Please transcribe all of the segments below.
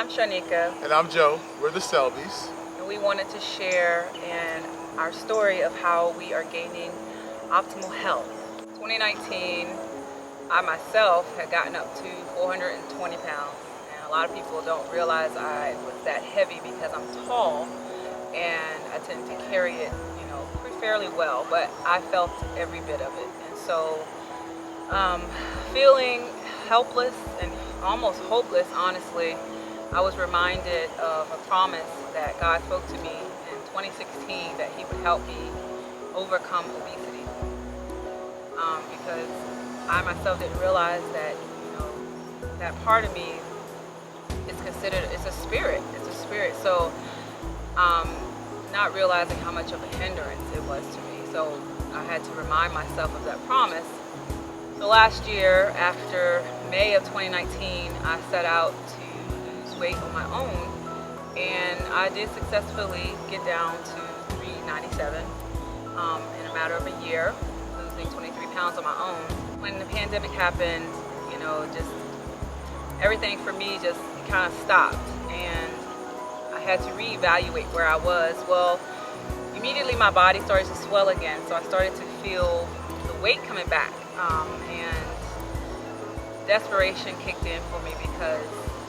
I'm Shawneeka. And I'm Joe. We're the Selbys. And we wanted to share in our story of how we are gaining optimal health. 2019, I myself had gotten up to 420 pounds. And a lot of people don't realize I was that heavy because I'm tall and I tend to carry it, pretty fairly well, but I felt every bit of it. And so feeling helpless and almost hopeless, honestly, I was reminded of a promise that God spoke to me in 2016 that He would help me overcome obesity. Because I myself didn't realize that, that part of me is considered, it's a spirit. So not realizing how much of a hindrance it was to me. So I had to remind myself of that promise. So last year, after May of 2019, I set out to lose weight on my own, and I did successfully get down to 397 in a matter of a year, losing 23 pounds on my own. When the pandemic happened, just everything for me just kind of stopped, and I had to reevaluate where I was. Well, immediately my body started to swell again, so I started to feel the weight coming back, and desperation kicked in for me because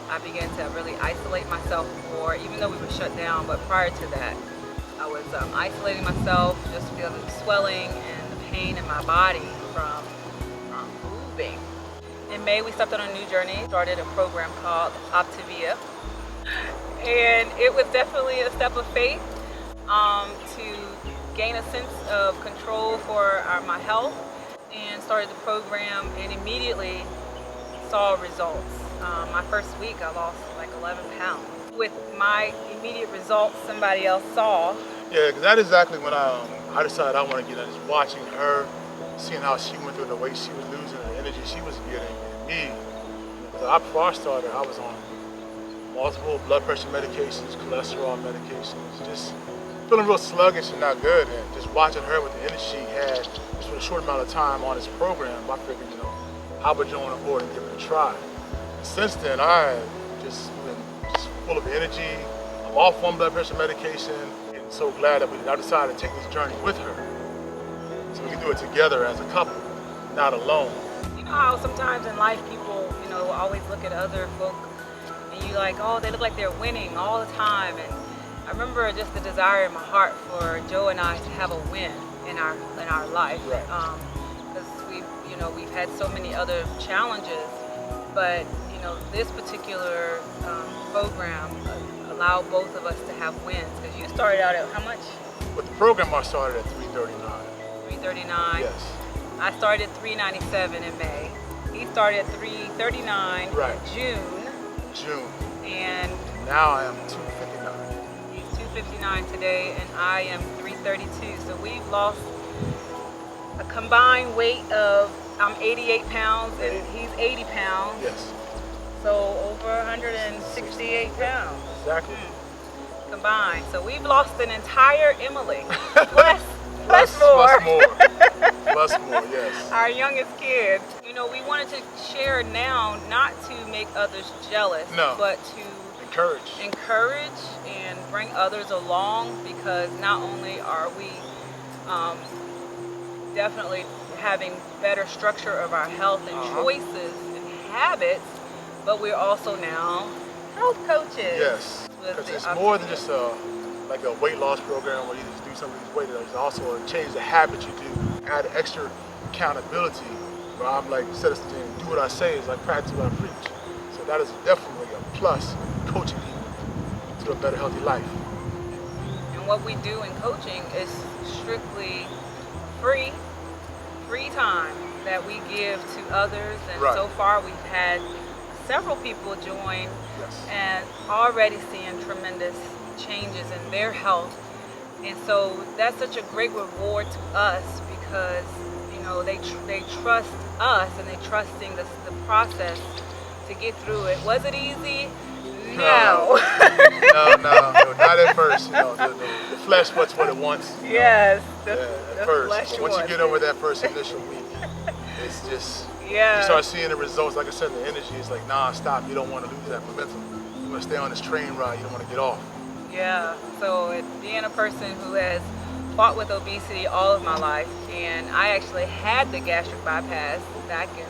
I began to really isolate myself more, even though we were shut down. But prior to that, I was isolating myself just because of the swelling and the pain in my body from moving. In May, we stepped on a new journey, started a program called Optavia. And it was definitely a step of faith to gain a sense of control for my health, and started the program and immediately saw results. My first week I lost like 11 pounds. With my immediate results somebody else saw. Yeah, because that is exactly when I decided I want to get in. Just watching her, seeing how she went through, the weight she was losing, the energy she was getting. Me, because I first started, I was on multiple blood pressure medications, cholesterol medications, just feeling real sluggish and not good. And just watching her with the energy she had, just for a short amount of time on this program, I figured, I would join on board and give it a try. And since then, I've just been full of energy. I'm off one blood pressure medication, and so glad that I decided to take this journey with her, so we can do it together as a couple, not alone. You know how sometimes in life people, always look at other folk and you like, oh, they look like they're winning all the time. And I remember just the desire in my heart for Joe and I to have a win in our life. Right. Because we've had so many other challenges, but this particular program allowed both of us to have wins. Because you started out at how much? With the program, I started at 339. 339. Yes. I started at 397 in May. He started at 339 right. in June. And now I am 259. He's 259 today, and I am 332. So we've lost a combined weight of, I'm 88 pounds and he's 80 pounds. Yes. So over 168 pounds. Exactly. Combined. So we've lost an entire Emily. Plus plus more. Plus more, yes. Our youngest kid. We wanted to share now, not to make others jealous, but to encourage and bring others along, because not only are we definitely having better structure of our health and choices and habits, but we're also now health coaches. Yes, because it's more than just like a weight loss program where you just do some of these weight loss. It's also a change the habits you do, add extra accountability. Where I'm like, instead of saying, do what I say, is like practice what I preach. So that is definitely a plus, coaching people to a better, healthy life. And what we do in coaching is strictly free time that we give to others. And so far we've had several people join and already seeing tremendous changes in their health. And so that's such a great reward to us, because they trust us and they trusting the process to get through it. Was it easy? No. No, not at first. The flesh wants what it wants. Yes, at first. But once you get over that first initial week, it's just, you start seeing the results. Like I said, the energy is like non-stop. You don't want to lose that momentum. want to stay on this train ride. You don't want to get off. Yeah, so being a person who has fought with obesity all of my life, and I actually had the gastric bypass back in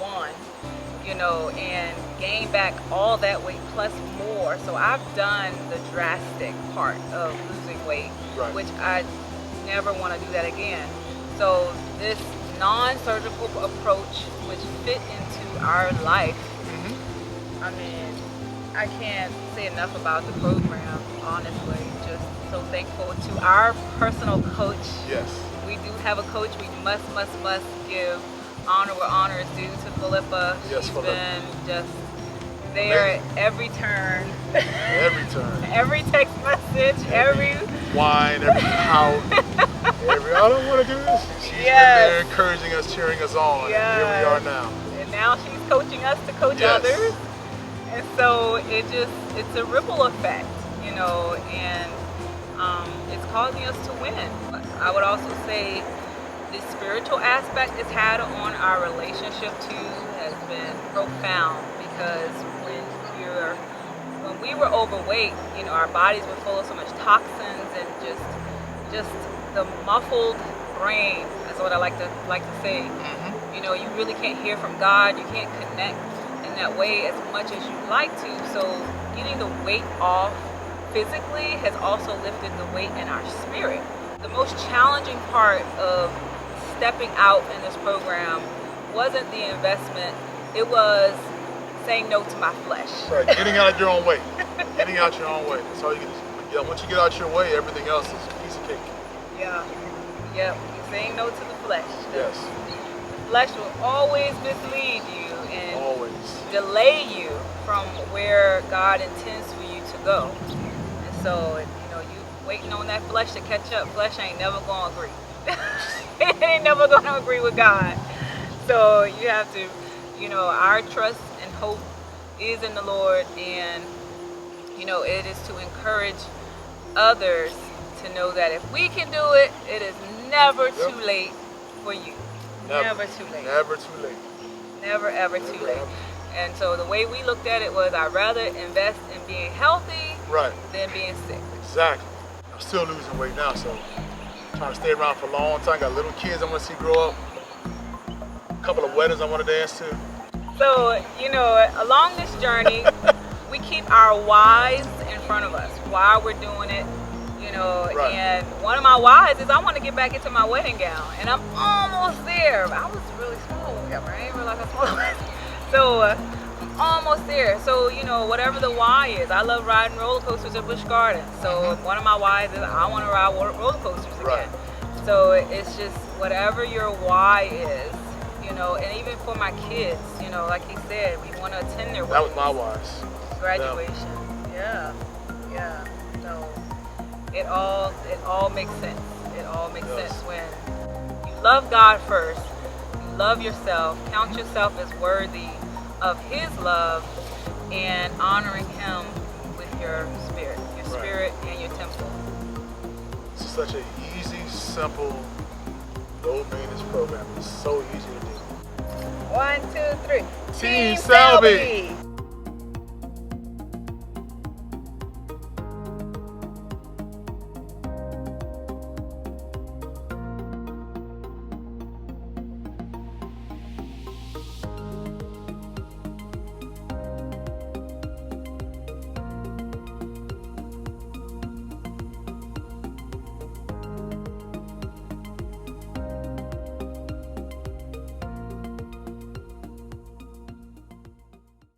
'01, and gained back all that weight plus more. So I've done the drastic part of losing weight, Right. which I never want to do that again. So this non-surgical approach, which fit into our life, I mean, I can't say enough about the program, honestly. Just so thankful to our personal coach. Yes. We do have a coach. We must give honor where honor is due to Philippa. Yes, She's Philippa. been just there Amazing. at every turn. Every turn. Every text message, every whine, every pout, every I don't want to do this. She's been Yes. there encouraging us, cheering us on. And here we Yes. are now. And now she's coaching us to coach Yes. others. And so it's a ripple effect, and it's causing us to win. I would also say the spiritual aspect it's had on our relationship too has been profound, because when we were overweight, our bodies were full of so much toxins and just the muffled brain. That's what I like to say. You really can't hear from God. You can't connect in that way as much as you'd like to. So getting the weight off physically has also lifted the weight in our spirit. The most challenging part of stepping out in this program wasn't the investment. It was saying no to my flesh. Right, getting out your own way. Getting out your own way. That's all you can do. Once you get out your way, everything else is a piece of cake. Yeah. Yep. Saying no to the flesh. Yes. The flesh will always mislead you and Always. delay you from where God intends for you to go. And so, you waiting on that flesh to catch up. Flesh ain't never gonna agree. It ain't never gonna agree with God. So you have to, our trust and hope is in the Lord, and it is to encourage others to know that if we can do it, it is never too late for you. Never too late. Never too late. Never ever too late. And so the way we looked at it was, I'd rather invest in being healthy Right. than being sick. Exactly. I'm still losing weight now, so I'm trying to stay around for a long time. Got little kids I want to see grow up. A couple of weddings I want to dance to. So, along this journey, we keep our whys in front of us, why we're doing it, Right. and one of my whys is I want to get back into my wedding gown, and I'm almost there. I was really small when I got married. I didn't realize how small I was. So, I'm almost there. So, whatever the why is, I love riding roller coasters at Busch Gardens. So, one of my whys is I want to ride roller coasters again. Right. So, it's just whatever your why is, and even for my kids, like he said, we want to attend their That was weddings, my wise. graduation. Yeah. So it all makes sense. It all makes sense when you love God first, you love yourself, count yourself as worthy of His love, and honoring Him with your spirit and your temple. It's such an easy, simple, low maintenance program. It's so easy to do. 1, 2, 3. Team Selby.